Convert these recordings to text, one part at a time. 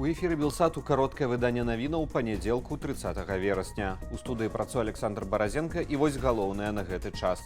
У эфіры Белсату кароткае выданне навінаў у панядзелку 30 верасня. У студыі працуе Александр Баразенко і вось галоўнае на гэты час.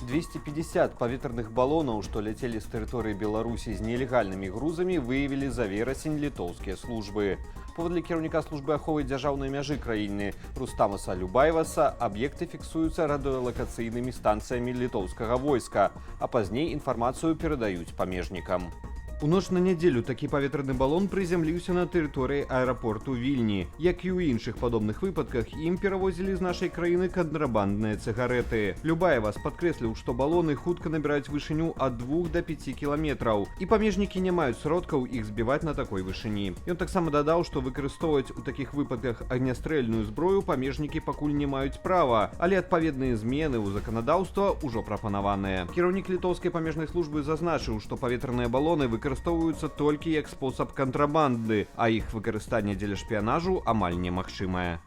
250 паветраных балонаў, што ляцелі з тэрыторыі Беларусі з нелегальнымі грузамі, выявілі за верасень літоўскія службы. Паводле кіраўніка службы аховы дзяржаўнай мяжы краіны Рустамаса Любаеваса, аб'екты фіксуюцца радыёлакацыйнымі станцыямі літоўскага войска, а пазней інфармацыю перадаюць памежнікам. У ноч на нядзелю такі паветраны балон прызямліўся на тэрыторыі аэрапорту Вільні. Як і ў іншых падобных выпадках, ім перавозілі з нашай краіны кантрабандныя цыгарэты. Любаевас падкрэсліў, што балоны хутка набіраюць вышыню ад 2 до 5 кіламетраў, і памежнікі не маюць сродкаў іх збіваць на такой вышыні. Ён таксама дадаў, што выкарыстоўваць у такіх выпадках агнястрэльную зброю памежнікі пакуль не маюць права, але адпаведныя змены ў заканадаўства ўжо прапанаваныя. Кіраўнік літоўскай памежнай службы зазначыў, што паветраныя балоны выкарыстоўваюцца толькі як спосаб кантрабанды, а іх выкарыстанне дзеля шпіянажу амаль немагчымае.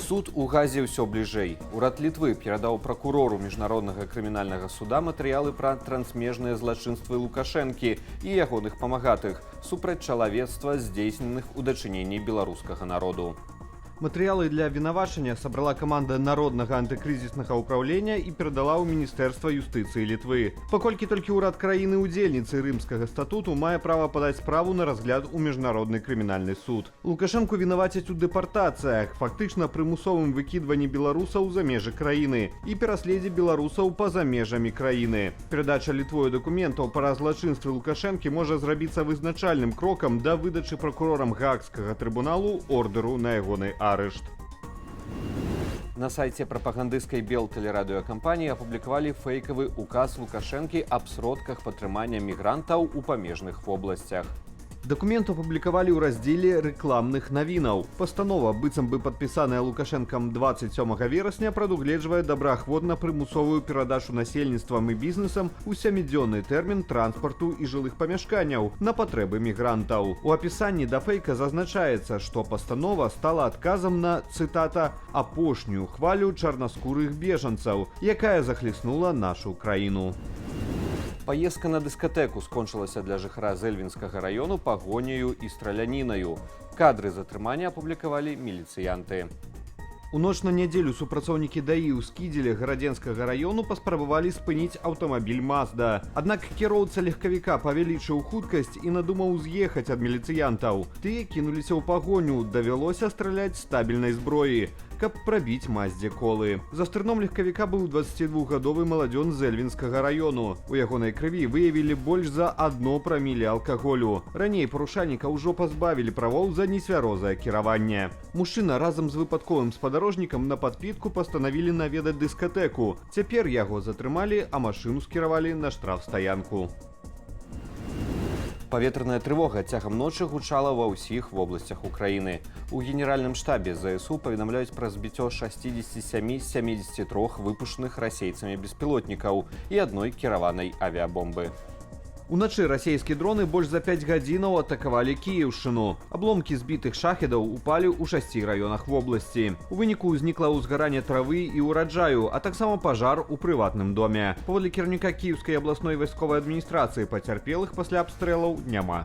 Суд у Газе ўсё бліжэй. Урад Літвы перадаў пракурору міжнароднага крымінальнага суда матэрыялы пра трансмежныя злачынствы Лукашэнкі і ягоных памагатых супраць чалавецтва, здзейсненых у дачыненні беларускага народу. Матэрыялы для абвінавачання сабрала каманда Народнага антыкрызіснага ўпраўлення і перадала ў Міністэрства юстыцыі Літвы. Паколькі толькі ўрад краіны-удзельніцы Рымскага статуту мае права падаць справу на разгляд у міжнародны крымінальны суд. Лукашэнку вінавацяць у дэпартацыях, фактычна прымусовым выкідванні беларусаў за межы краіны і пераследзе беларусаў па-за межамі краіны. Перадача Літвою дакументаў пра злачынствы Лукашэнкі можа зрабіцца вызначальным крокам да выдачы пракурорам Гаагскага трыбуналу ордэру на ягоны арышт. На сайце прапагандысцкай белтэлерадыёкампаніі апублікавалі фэйкавы указ Лукашэнкі аб сродках падтрымання мігрантаў у памежных вобласцях. Дакумент апублікавалі ў раздзеле рэкламных навінаў. Пастанова, быццам бы падпісаная Лукашэнкам 27 верасня, прадугледжвае добраахвотна прымусовую перадачу насельніцтвам і бізнесам у 7-дзённы тэрмін транспарту і жылых памяшканняў на патрэбы мігрантаў. У апісанні да фэйка зазначаецца, што пастанова стала адказам на, цытата, «апошнюю хвалю чарнаскурых бежанцаў, якая захліснула нашу краіну». Паездка на дыскатэку скончылася для жыхара Зэльвінскага раёну пагоняю і стралянінаю. Кадры затрымання апублікавалі міліцыянты. У ноч на нядзелю супрацоўнікі ДАІ ў Скідзеле гарадзенскага раёну паспрабавалі спыніць аўтамабіль Мазда. Аднак кіроўца легкавіка павялічыў хуткасць і надумаў з'ехаць ад міліцыянтаў. Тыя кінуліся ў пагоню, давялося страляць стабільнай зброі, каб прабіць Маздзе колы. За стырном легкавіка быў 22-гадовы маладзён з Эльвінскага раёну. У ягонай крыві выявілі больш за 1 праміле алкаголю. Раней парушальніка ўжо пазбавілі правоў за нецвярозае кіраванне. Мужчына разам з выпадковым спадарожнікам на падпітку пастанавілі наведаць дыскатэку. Цяпер яго затрымалі, а машыну скіравалі на штрафстаянку. Паветраная трывога цягам ночы гучала ва ўсіх вобласцях Украіны. У генеральным штабе ЗСУ паведамляюць пра збіццё 67 з 73 выпушчаных расейцамі беспілотнікаў і адной кіраванай авіябомбы. Уначы расійскія дроны больш за 5 гадзінаў атакавалі Кіеўшчыну. Абломкі збітых шахедаў упалі ў 6 раёнах вобласці. У выніку ўзнікла ўзгаранне травы і ўраджаю, а таксама пажар у прыватным доме. Паводле кіраўніка Кіеўскай абласной вайсковай адміністрацыі пацярпелых пасля абстрэлаў няма.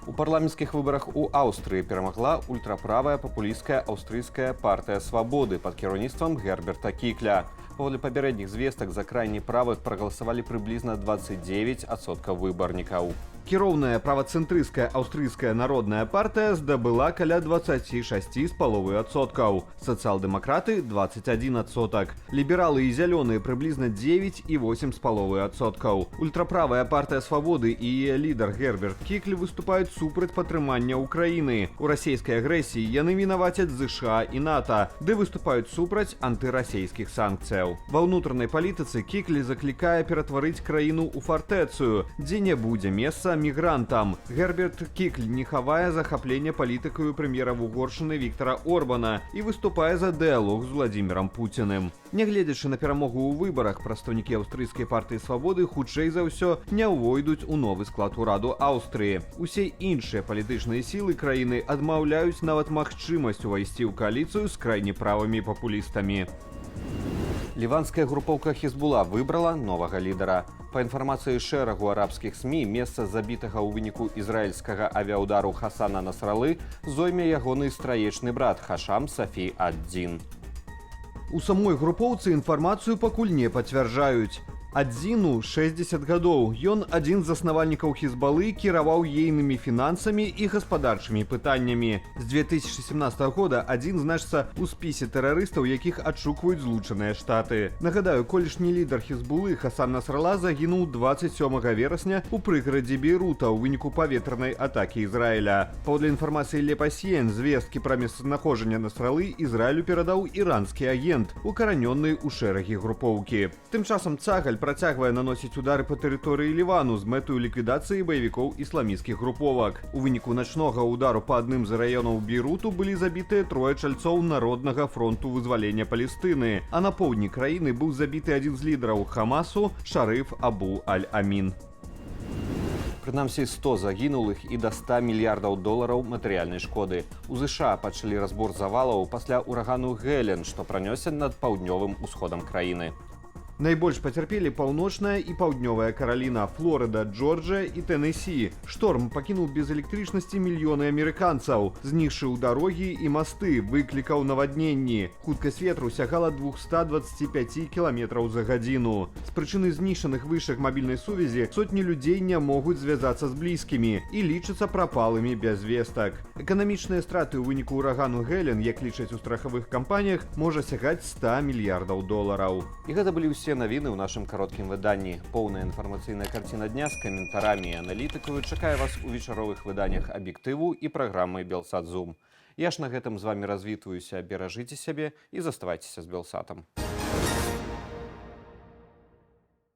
У парламенцкіх выбарах у Аўстрыі перамагла ультраправая папулісцкая аўстрыйская партыя свабоды пад кіраўніцтвам Герберта Кікля. Паводле папярэдніх звестак за крайні правых прагаласавалі прыблізна 29% выбарнікаў. Кіроўная правацэнтрысцкая аўстрыйская народная партыя здабыла каля 26,5%. Сацыял-дэмакраты 21%. Лібералы і зялёныя прыблізна 9,8%. Ультраправая партыя свабоды і яе лідар Герберт Кікль выступаюць супраць падтрымання Украіны. У расійскай агрэсіі яны вінавацяць ЗША і НАТО, ды выступаюць супраць антырасійскіх санкцыяў. Ва ўнутранай палітыцы Кікль заклікае ператварыць краіну ў фартэцыю, дзе не будзе месца мігрантам. Герберт Кікль не хавае захаплення палітыкаю прэм'ера Вугоршчыны Віктара Орбана і выступае за дыялог з Владзімірам Пуціным. Нягледзячы на перамогу ў выбарах, прадстаўнікі аўстрыйскай партыі свабоды хутчэй за ўсё не ўвойдуць у новы склад ураду Аўстрыі. Усе іншыя палітычныя сілы краіны адмаўляюць нават магчымасць увайсці ў кааліцыю з крайне правымі папулістамі. Ліванская групоўка Хізбула выбрала новага лідара. Па інфармацыі шэрагу арабскіх СМІ, месца забітага ў выніку ізраільскага авіаудару Хасана Насралы зойме ягоны страечны брат Хашам Сафі ад-Дін. У самой групоўцы інфармацыю пакуль не пацвярджаюць. Ад-Діну 60 гадоў. Ён адзін з заснавальнікаў Хізбалы, кіраваў ейнымі фінансамі і гаспадарчымі пытаннямі. З 2017 года адзін значыцца ў спісе тэрарыстаў, якіх адшукваюць Злучаныя Штаты. Нагадаю, колішні лідар Хізбулы Хасан Насрала загінуў 27 верасня ў прыгарадзе Бейрута ў выніку паветранай атакі Ізраіля. Паводле інфармацыі Le Parisien, звесткі пра месцазнаходжанне Насралы Ізраілю перадаў іранскі агент, укаранёны ў шэрагі групоўкі. Тым часам Цагаль працягвае наносіць удары па тэрыторыі Лівану з мэтаю ліквідацыі баевікоў ісламісцкіх груповак. У выніку начнога удару па адным з раёнаў Бейруту былі забітыя 3 чальцоў Народнага фронту вызвалення Палестыны, а на поўдні краіны быў забіты адзін з лідараў Хамасу Шарыф Абу Аль-Амін. Прынамсі 100 загінулых і да 100 мільярдаў долараў матэрыяльнай шкоды. У ЗША пачалі разбор завалаў пасля урагану Гелен, што пранёсся над паўднёвым усходам краіны. Найбольш пацярпелі паўночная і паўднёвая Караліна, Флорыда, Джорджыя і Тэнесі. Шторм пакінуў без электрычнасці мільёны амерыканцаў, знішчыў дарогі і масты, выклікаў навадненні. Хуткасць ветру сягала 225 км за гадзіну. З прычыны знішчаных вышак мабільнай сувязі сотні людзей не могуць звязацца з блізкімі і лічацца прапалымі без вестак. Эканамічныя страты ў выніку урагану Гелен, як лічаць у страхавых кампаніях, можа сягаць 100 мільярдаў долараў. І гэта былі ўсе навіны ў нашым кароткім выданні. Поўная інфармацыйная карціна дня з каментарамі і аналітыкаю чакае вас у вечаровых выданнях аб'ектыву і праграмы Белсат Зум. Я ж на гэтым з вамі развітваюся, беражыце сябе і заставайцеся з Белсатам.